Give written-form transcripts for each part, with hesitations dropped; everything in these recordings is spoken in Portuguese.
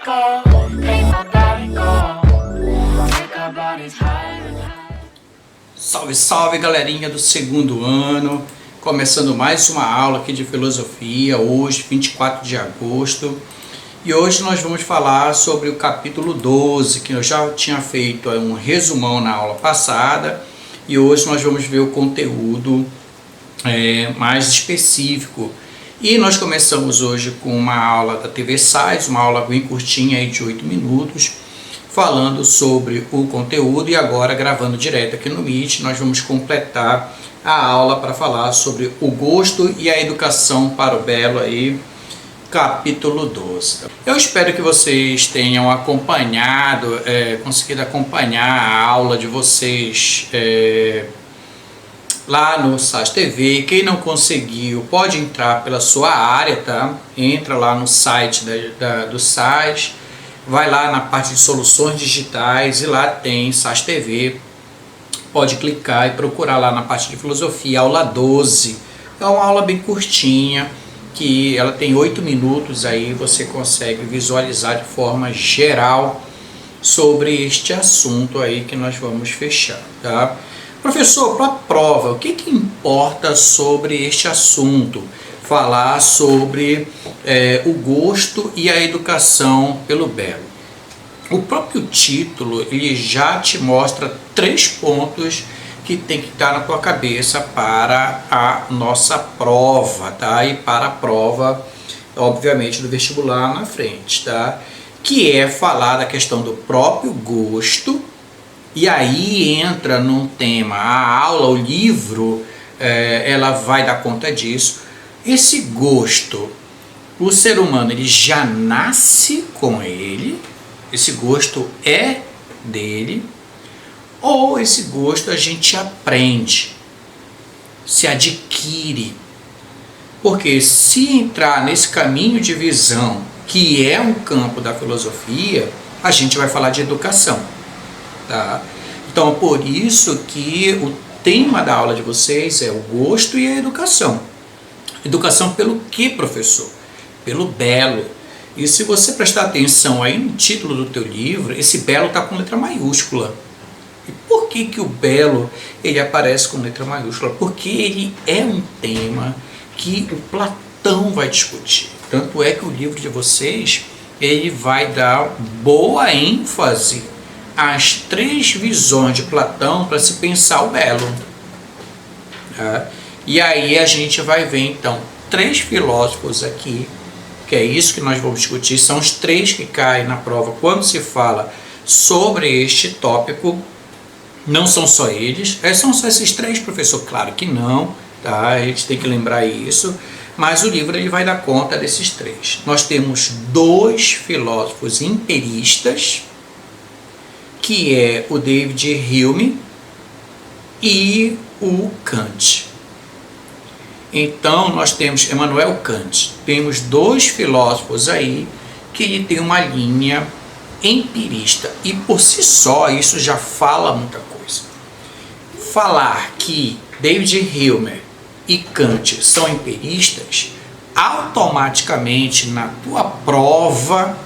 go, make my body go, make our bodies higher and higher. Salve, salve galerinha do segundo ano, começando mais uma aula aqui de filosofia, hoje 24 de agosto, e hoje nós vamos falar sobre o capítulo 12, que eu já tinha feito um resumão na aula passada, e hoje nós vamos ver o conteúdo mais específico. E nós começamos hoje com uma aula da TV Sais, uma aula bem curtinha aí de 8 minutos, falando sobre o conteúdo, e agora gravando direto aqui no Meet, nós vamos completar a aula para falar sobre o gosto e a educação para o belo aí, capítulo 12. Eu espero que vocês tenham acompanhado, conseguido acompanhar a aula de vocês lá no SAS TV. Quem não conseguiu pode entrar pela sua área, tá? Entra lá no site do SAS, vai lá na parte de soluções digitais e lá tem SAS TV. Pode clicar e procurar lá na parte de filosofia, aula 12. É uma aula bem curtinha, que ela tem 8 minutos, aí você consegue visualizar de forma geral sobre este assunto aí que nós vamos fechar, tá? Professor, para a prova, o que importa sobre este assunto? Falar sobre o gosto e a educação pelo belo. O próprio título ele já te mostra 3 pontos que tem que estar na tua cabeça para a nossa prova, tá? E para a prova, obviamente, do vestibular na frente, tá? Que é falar da questão do próprio gosto, e aí entra num tema, a aula, o livro, ela vai dar conta disso. Esse gosto, o ser humano ele já nasce com ele, esse gosto é dele, ou esse gosto a gente aprende, se adquire. Porque se entrar nesse caminho de visão, que é um campo da filosofia, a gente vai falar de educação, tá? Então, por isso que o tema da aula de vocês é o gosto e a educação. Educação pelo que, professor? Pelo belo. E se você prestar atenção aí no título do teu livro, esse belo está com letra maiúscula. E por que o belo ele aparece com letra maiúscula? Porque ele é um tema que o Platão vai discutir. Tanto é que o livro de vocês ele vai dar boa ênfase às 3 visões de Platão para se pensar o belo. Tá? E aí a gente vai ver então 3 filósofos aqui, que é isso que nós vamos discutir, são os 3 que caem na prova quando se fala sobre este tópico. Não são só eles, são só esses 3, professor? Claro que não, tá? A gente tem que lembrar isso, mas o livro ele vai dar conta desses 3. Nós temos 2 filósofos empiristas, que é o David Hume e o Kant. Então nós temos Immanuel Kant, temos 2 filósofos aí que ele tem uma linha empirista, e por si só isso já fala muita coisa. Falar que David Hume e Kant são empiristas, automaticamente na tua prova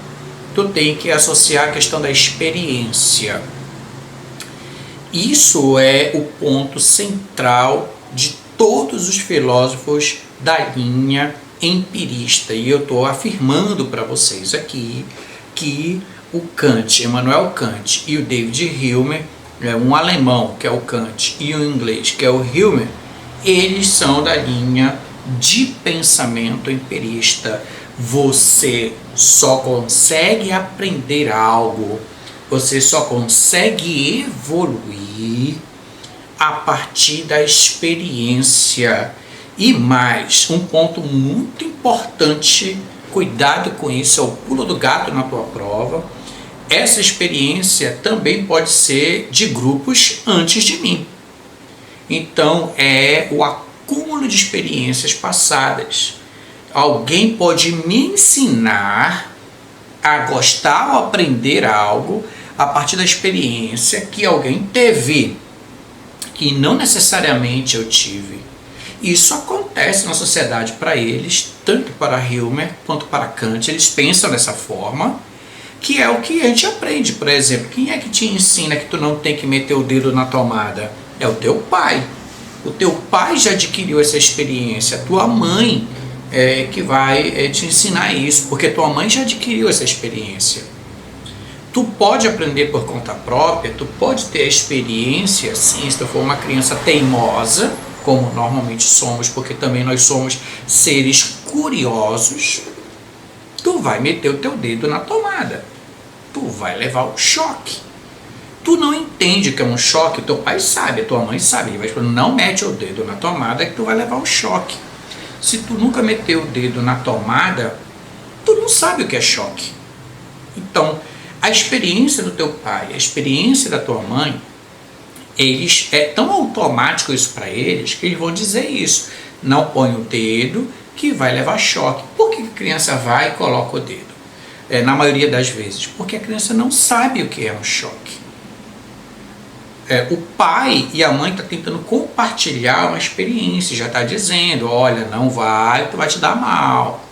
tu tem que associar a questão da experiência. Isso é o ponto central de todos os filósofos da linha empirista, e eu estou afirmando para vocês aqui que o Kant, Immanuel Kant, e o David Hume, um alemão que é o Kant e um inglês que é o Hume, eles são da linha de pensamento empirista. Você só consegue aprender algo, você só consegue evoluir a partir da experiência. E mais, um ponto muito importante, cuidado com isso, é o pulo do gato na tua prova. Essa experiência também pode ser de grupos antes de mim. Então, é o acúmulo de experiências passadas. Alguém pode me ensinar a gostar ou aprender algo a partir da experiência que alguém teve, que não necessariamente eu tive. Isso acontece na sociedade para eles, tanto para Hume quanto para Kant. Eles pensam dessa forma, que é o que a gente aprende. Por exemplo, quem é que te ensina que tu não tem que meter o dedo na tomada? É o teu pai. O teu pai já adquiriu essa experiência, a tua mãe que vai te ensinar isso, porque tua mãe já adquiriu essa experiência. Tu pode aprender por conta própria, tu pode ter a experiência, sim, se tu for uma criança teimosa, como normalmente somos, porque também nós somos seres curiosos, tu vai meter o teu dedo na tomada, tu vai levar o choque. Tu não entende que é um choque, o teu pai sabe, a tua mãe sabe, ele vai falar, não mete o dedo na tomada que tu vai levar o choque. Se tu nunca meteu o dedo na tomada, tu não sabe o que é choque. Então, a experiência do teu pai, a experiência da tua mãe, é tão automático isso para eles que eles vão dizer isso. Não põe o dedo que vai levar choque. Por que a criança vai e coloca o dedo? Na maioria das vezes, porque a criança não sabe o que é um choque. O pai e a mãe estão tentando compartilhar uma experiência, já está dizendo, olha, não vai, tu vai te dar mal.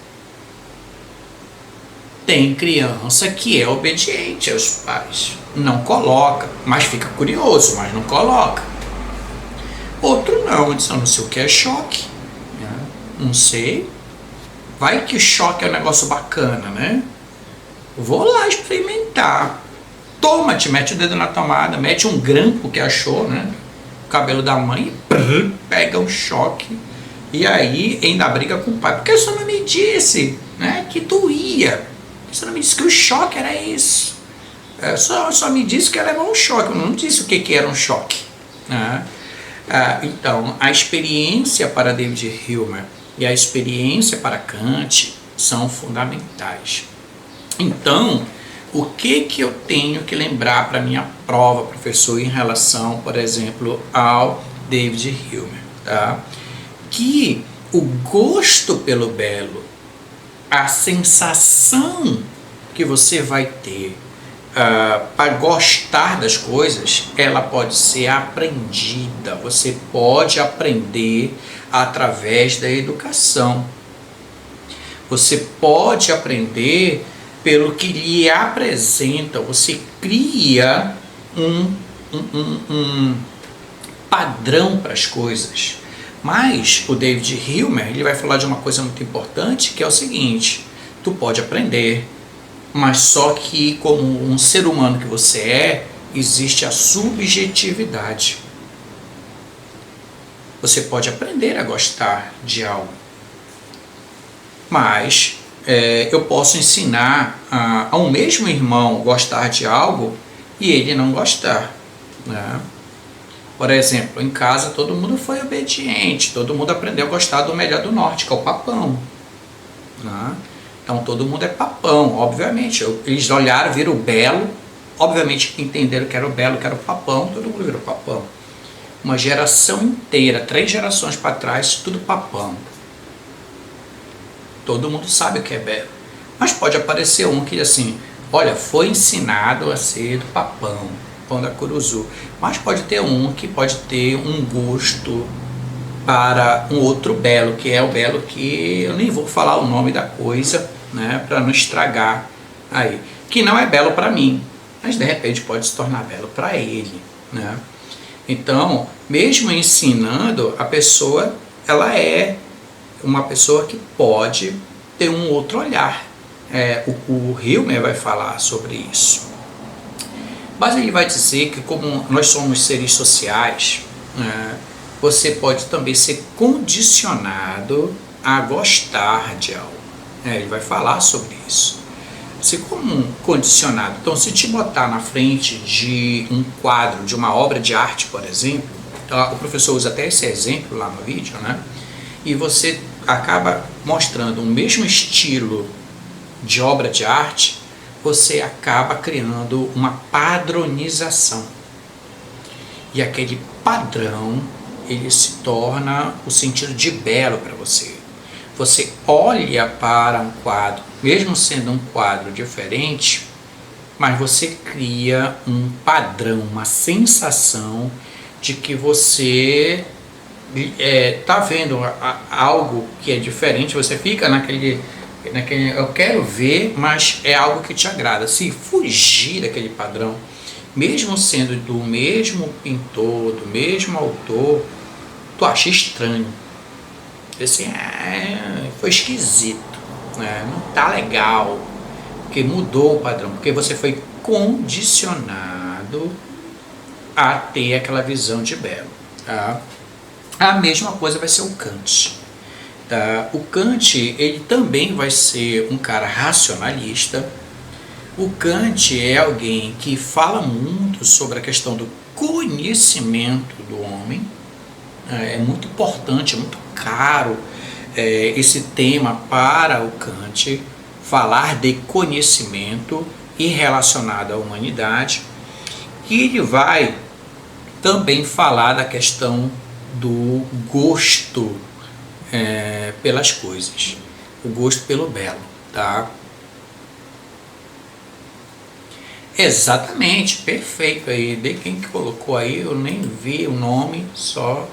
Tem criança que é obediente aos pais, não coloca, mas fica curioso, mas não coloca. Outro não, diz, eu não sei o que é choque, né? Não sei. Vai que choque é um negócio bacana, né? Vou lá experimentar. Toma, te mete o dedo na tomada, mete um grampo que achou, né? O cabelo da mãe, pega um choque. E aí ainda briga com o pai, porque você não me disse, né, que doía. Você não me disse que o choque era isso. Só me disse que ia levar um choque. Eu não disse o que era um choque. Né? Então, a experiência para David Hume e a experiência para Kant são fundamentais. Então, o que eu tenho que lembrar para minha prova, professor, em relação, por exemplo, ao David Hume? Tá? Que o gosto pelo belo, a sensação que você vai ter para gostar das coisas, ela pode ser aprendida. Você pode aprender através da educação. Você pode aprender pelo que lhe apresenta. Você cria um padrão para as coisas. Mas o David Hume, ele vai falar de uma coisa muito importante, que é o seguinte: tu pode aprender, mas só que como um ser humano que você existe a subjetividade. Você pode aprender a gostar de algo, mas eu posso ensinar a um mesmo irmão gostar de algo e ele não gostar, né? Por exemplo, em casa todo mundo foi obediente, todo mundo aprendeu a gostar do melhor do norte, que é o papão, né? Então todo mundo é papão, obviamente. Eles olharam, viram o belo, obviamente entenderam que era o belo, que era o papão, todo mundo virou papão. Uma geração inteira, 3 gerações para trás, tudo papão. Todo mundo sabe o que é belo. Mas pode aparecer um que assim, olha, foi ensinado a ser do papão, pão da curuzu. Mas pode ter um que pode ter um gosto para um outro belo, que é o belo que eu nem vou falar o nome da coisa, né, para não estragar aí, que não é belo para mim, mas de repente pode se tornar belo para ele, né? Então, mesmo ensinando, a pessoa, ela é uma pessoa que pode ter um outro olhar. O Hume vai falar sobre isso. Mas ele vai dizer que como nós somos seres sociais, você pode também ser condicionado a gostar de algo. Ele vai falar sobre isso. Você como condicionado. Então, se te botar na frente de um quadro, de uma obra de arte, por exemplo, o professor usa até esse exemplo lá no vídeo, né? E você acaba mostrando o mesmo estilo de obra de arte, você acaba criando uma padronização. E aquele padrão, ele se torna o sentido de belo para você. Você olha para um quadro, mesmo sendo um quadro diferente, mas você cria um padrão, uma sensação de que você está vendo algo que é diferente, você fica naquele Eu quero ver, mas é algo que te agrada. Se fugir daquele padrão, mesmo sendo do mesmo pintor, do mesmo autor, tu acha estranho. Assim, foi esquisito, né? Não tá legal, porque mudou o padrão, porque você foi condicionado a ter aquela visão de belo. Tá? A mesma coisa vai ser o Kant. Tá? O Kant, ele também vai ser um cara racionalista. O Kant é alguém que fala muito sobre a questão do conhecimento do homem. É muito importante, é muito caro esse tema para o Kant, falar de conhecimento e relacionado à humanidade. E ele vai também falar da questão do gosto pelas coisas, o gosto pelo belo, tá? Exatamente, perfeito aí. De quem que colocou aí, eu nem vi o nome, só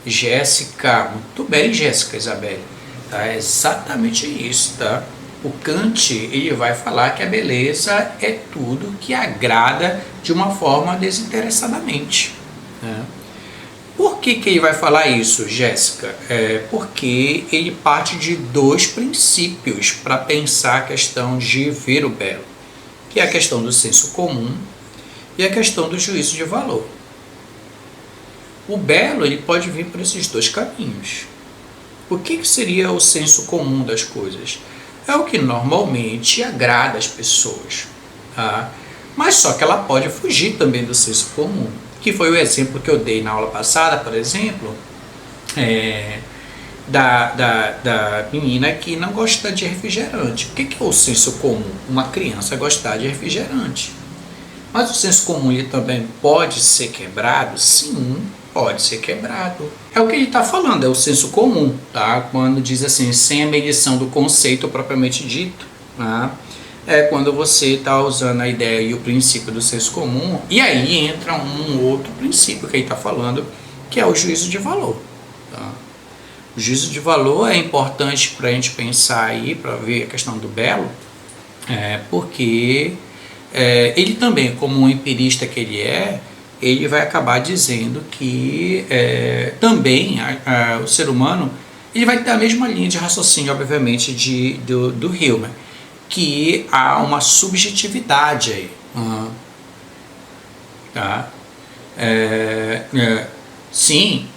Jéssica. Muito bem, Jéssica Isabelle. Tá? É exatamente isso, tá? O Kant, ele vai falar que a beleza é tudo que agrada de uma forma desinteressadamente, né? Por que ele vai falar isso, Jéssica? Porque ele parte de dois princípios para pensar a questão de ver o belo, que é a questão do senso comum e a questão do juízo de valor. O belo, ele pode vir por esses dois caminhos. O que seria o senso comum das coisas? É o que normalmente agrada as pessoas, tá? Mas só que ela pode fugir também do senso comum, que foi o exemplo que eu dei na aula passada, por exemplo, da menina que não gosta de refrigerante. O que é o senso comum? Uma criança gostar de refrigerante. Mas o senso comum ele também pode ser quebrado? Sim, pode ser quebrado. É o que ele está falando, é o senso comum, tá? Quando diz assim, sem a medição do conceito propriamente dito, tá? É quando você está usando a ideia e o princípio do senso comum, e aí entra um outro princípio que ele está falando, que é o juízo de valor. Tá? O juízo de valor é importante para a gente pensar aí, para ver a questão do belo, porque ele também, como um empirista que ele vai acabar dizendo que também o ser humano ele vai ter a mesma linha de raciocínio, obviamente, do Hillman, que há uma subjetividade aí. Tá? Sim,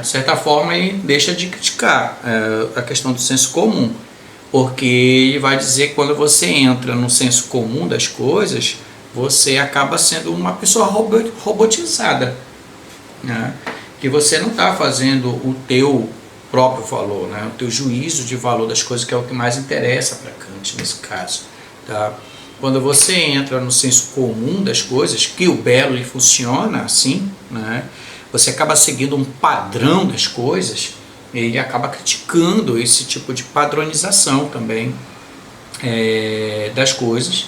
de certa forma ele deixa de criticar a questão do senso comum, porque ele vai dizer que quando você entra no senso comum das coisas, você acaba sendo uma pessoa robotizada, né? Que você não está fazendo o teu próprio valor, né? O teu juízo de valor das coisas, que é o que mais interessa para Kant nesse caso, tá? Quando você entra no senso comum das coisas, que o belo ele funciona assim, né? Você acaba seguindo um padrão das coisas, ele acaba criticando esse tipo de padronização também das coisas,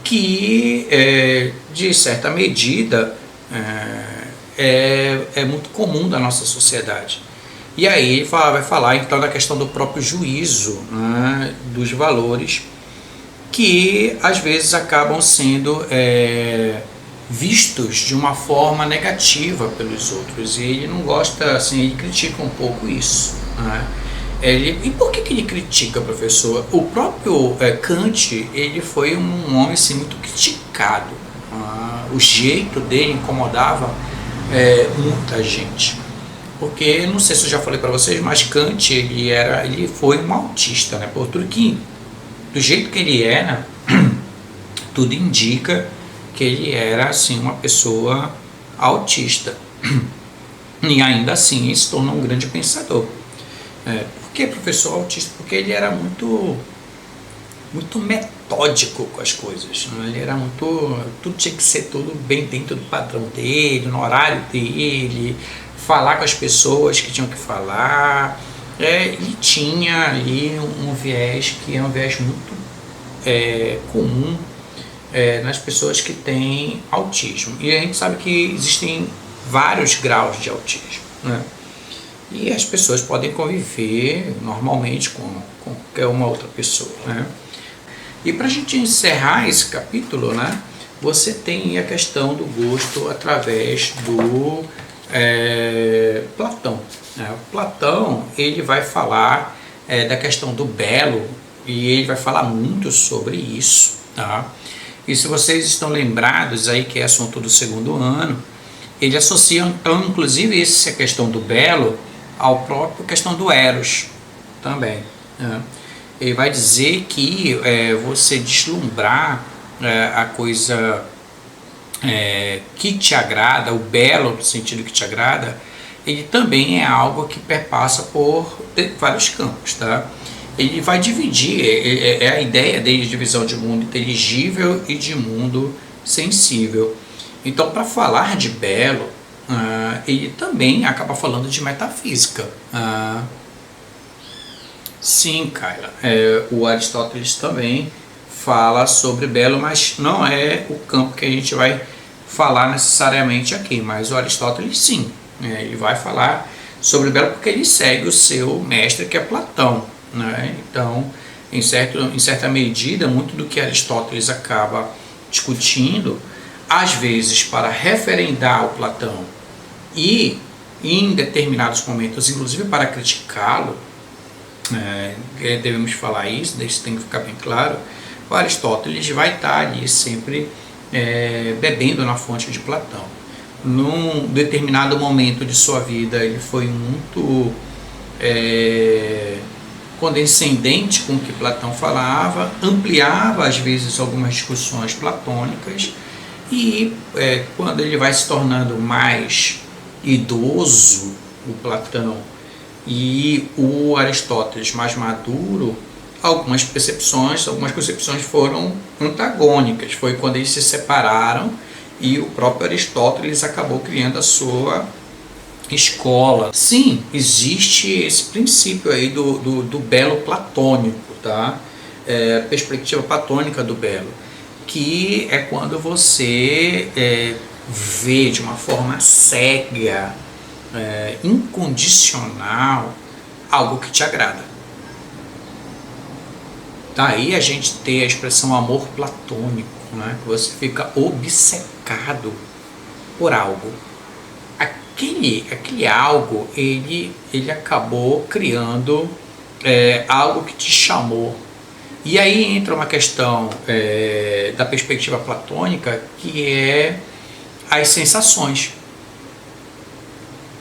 que de certa medida é muito comum da nossa sociedade. E aí ele vai falar então da questão do próprio juízo, né, dos valores, que às vezes acabam sendo vistos de uma forma negativa pelos outros, e ele não gosta, assim, ele critica um pouco isso, né? E por que ele critica, professor? O próprio Kant, ele foi um homem assim, muito criticado, o jeito dele incomodava muita gente, porque, não sei se eu já falei para vocês, mas Kant, ele foi um autista, né? Por tudo que, do jeito que ele era, tudo indica que ele era assim uma pessoa autista, e ainda assim ele se tornou um grande pensador. Por que professor autista? Porque ele era muito metódico com as coisas, né? Ele era tudo tinha que ser tudo bem dentro do padrão dele, no horário dele, falar com as pessoas que tinham que falar, e tinha ali um viés que é um viés muito comum nas pessoas que têm autismo. E a gente sabe que existem vários graus de autismo, né? e as pessoas podem conviver normalmente com qualquer uma outra pessoa, né? E para a gente encerrar esse capítulo, né, você tem a questão do gosto através do Platão, né? O Platão, ele vai falar da questão do belo, e ele vai falar muito sobre isso, tá? E se vocês estão lembrados aí que é assunto do segundo ano, ele associa então inclusive essa questão do belo ao próprio questão do eros também, né? Ele vai dizer que você deslumbrar a coisa que te agrada, o belo no sentido que te agrada, ele também é algo que perpassa por vários campos, tá? Ele vai dividir, a ideia dele de divisão de mundo inteligível e de mundo sensível. Então, para falar de belo, ele também acaba falando de metafísica. Sim, Kyla, o Aristóteles também fala sobre belo, mas não é o campo que a gente vai falar necessariamente aqui, mas o Aristóteles sim, ele vai falar sobre belo porque ele segue o seu mestre, que é Platão, né? Então, em certa medida, muito do que Aristóteles acaba discutindo, às vezes para referendar o Platão e em determinados momentos, inclusive para criticá-lo, devemos falar isso tem que ficar bem claro, o Aristóteles vai estar ali sempre bebendo na fonte de Platão. Num determinado momento de sua vida ele foi muito condescendente com o que Platão falava, ampliava às vezes algumas discussões platônicas, e quando ele vai se tornando mais idoso, o Platão, e o Aristóteles mais maduro, algumas concepções foram antagônicas. Foi quando eles se separaram e o próprio Aristóteles acabou criando a sua escola. Sim, existe esse princípio aí do belo platônico, tá? A perspectiva platônica do belo, que é quando você vê de uma forma cega, incondicional, algo que te agrada. Daí a gente tem a expressão amor platônico, né? Que você fica obcecado por algo. Aquele algo, ele acabou criando algo que te chamou. E aí entra uma questão da perspectiva platônica, que é as sensações.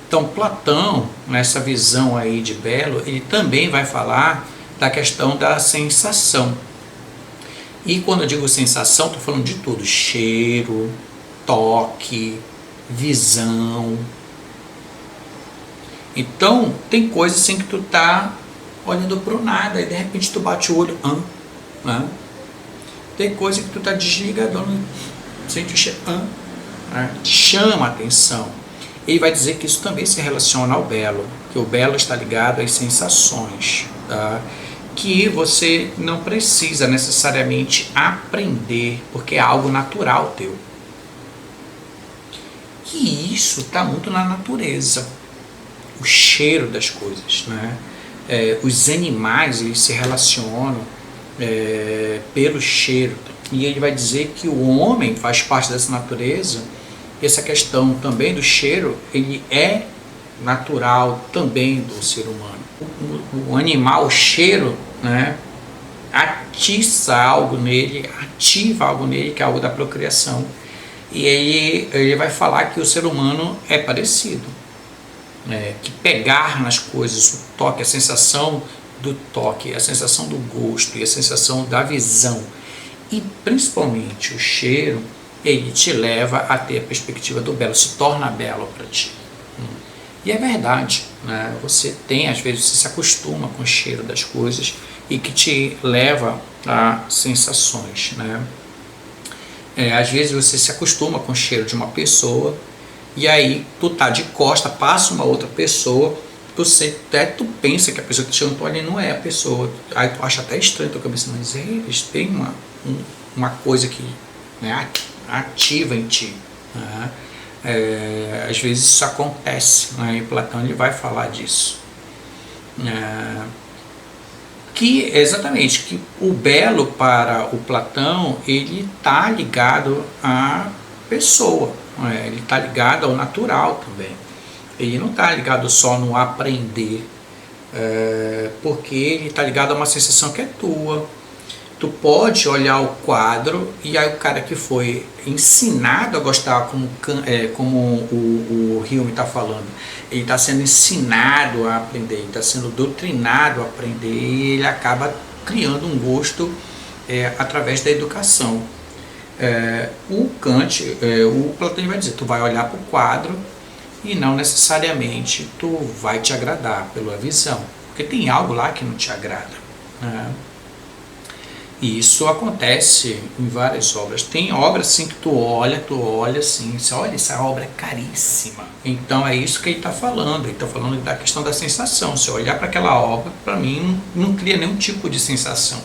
Então Platão, nessa visão aí de belo, ele também vai falar da questão da sensação. E quando eu digo sensação, estou falando de tudo: cheiro, toque, visão. Então tem coisas assim que tu tá olhando para o nada e de repente tu bate o olho, né? Tem coisa que tu tá desligado, sente o cheiro, te chama a atenção. Ele vai dizer que isso também se relaciona ao belo, que o belo está ligado às sensações, tá? Que você não precisa necessariamente aprender, porque é algo natural teu. E isso está muito na natureza, o cheiro das coisas, né? Os animais, eles se relacionam pelo cheiro, e ele vai dizer que o homem faz parte dessa natureza. Essa questão também do cheiro, ele é natural também do ser humano. O animal, o cheiro, né, atiça algo nele, ativa algo nele, que é algo da procriação. E ele vai falar que o ser humano é parecido, que pegar nas coisas, o toque, a sensação do toque, a sensação do gosto e a sensação da visão, e principalmente o cheiro, ele te leva a ter a perspectiva do belo, se torna belo para ti. E é verdade, né? Você tem, às vezes, você se acostuma com o cheiro das coisas e que te leva a sensações, né? Às vezes você se acostuma com o cheiro de uma pessoa e aí tu tá de costa, passa uma outra pessoa, tu pensa que a pessoa que te chamou ali não é a pessoa, aí tu acha até estranho, tua cabeça, mas eles têm uma coisa que, né, ativa em ti, né? Às vezes isso acontece, né? E Platão ele vai falar disso. Que exatamente que o belo para o Platão ele está ligado à pessoa, né? Ele está ligado ao natural também. Ele não está ligado só no aprender, porque ele está ligado a uma sensação que é tua. Tu pode olhar o quadro e aí o cara que foi ensinado a gostar, como o Hume está falando, ele está sendo ensinado a aprender, ele está sendo doutrinado a aprender e ele acaba criando um gosto através da educação. O Kant, o Platão vai dizer, tu vai olhar para o quadro e não necessariamente tu vai te agradar pela visão, porque tem algo lá que não te agrada, né? E isso acontece em várias obras. Tem obras assim que tu olha assim, você olha, essa obra é caríssima. Então é isso que ele está falando. Ele está falando da questão da sensação. Se eu olhar para aquela obra, para mim não cria nenhum tipo de sensação.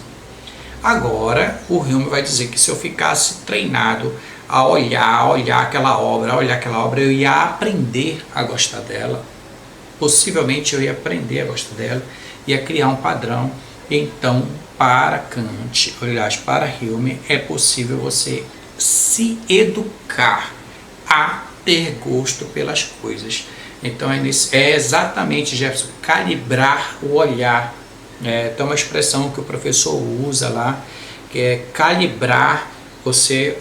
Agora, o Hume vai dizer que se eu ficasse treinado a olhar aquela obra, eu ia aprender a gostar dela. Possivelmente eu ia aprender a gostar dela, ia criar um padrão. Então, para Kant, aliás, para Hume, é possível você se educar a ter gosto pelas coisas. Então, é exatamente, Jefferson, calibrar o olhar. Tem uma expressão que o professor usa lá, que é calibrar, você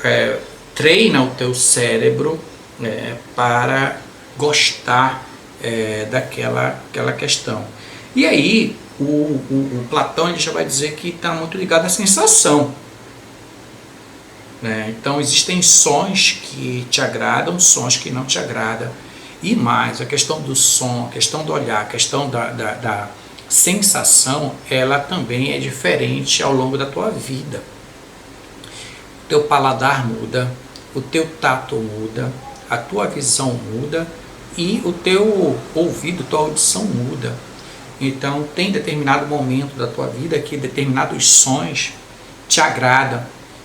treina o teu cérebro para gostar daquela questão. E aí, o Platão ele já vai dizer que está muito ligado à sensação, né? Então existem sons que te agradam, sons que não te agradam, e mais, a questão do som, a questão do olhar, a questão da sensação, ela também é diferente ao longo da tua vida. O teu paladar muda, o teu tato muda, a tua visão muda e o teu ouvido, tua audição muda. Então tem determinado momento da tua vida que determinados sons te agradam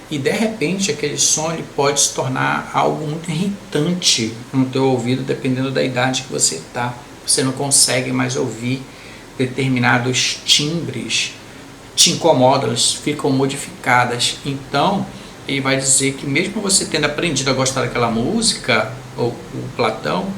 e de repente aquele som ele pode se tornar algo muito irritante no teu ouvido, dependendo da idade que você está. Você não consegue mais ouvir determinados timbres, te incomodam, elas ficam modificadas. Então ele vai dizer que mesmo você tendo aprendido a gostar daquela música, o Platão,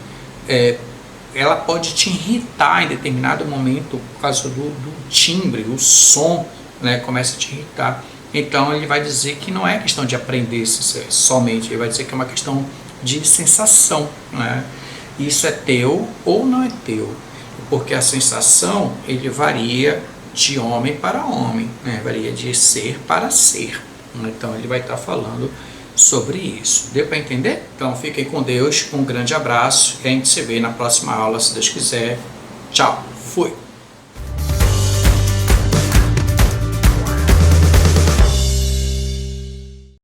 ela pode te irritar em determinado momento por causa do timbre, o som, né, começa a te irritar. Então ele vai dizer que não é questão de aprender somente, ele vai dizer que é uma questão de sensação, né? Isso é teu ou não é teu, porque a sensação ele varia de homem para homem, né? Varia de ser para ser. Então ele vai estar falando sobre isso. Deu para entender? Então fiquem com Deus, um grande abraço e a gente se vê na próxima aula, se Deus quiser. Tchau, fui!